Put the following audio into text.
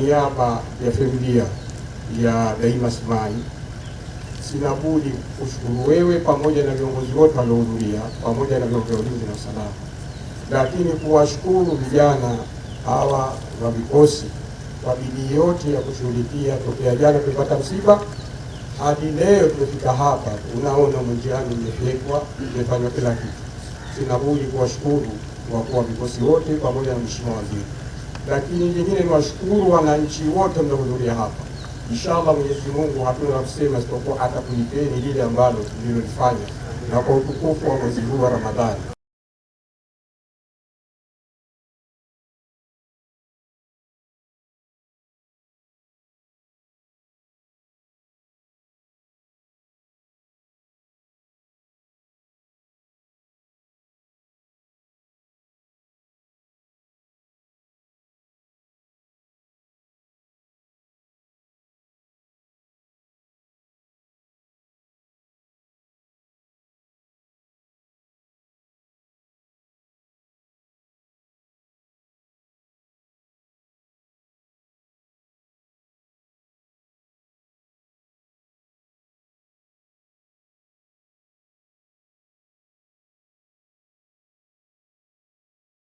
niaba ya familia ya Daima Smile, sina budi kushukuru wewe pamoja na viongozi wote waliohudhuria pamoja na vyombo vya ulinzi na usalama, lakini kuwashukuru vijana hawa wa vikosi kwa bidii yote ya kushughulikia tokea jana tulipata msiba hadi leo tumefika hapa. Unaona mjiani umefekwa, umefanywa kila kitu. Sina budi kuwashukuru wakuu wa vikosi wote pamoja na mheshimiwa waziri, lakini jingine ni washukuru wananchi wote mliohudhuria hapa. Inshallah Mwenyezi Mungu hatuna la kusema isipokuwa atakulipeni lile ambalo mlilofanya, na kwa utukufu wa mwezi huu wa Ramadhani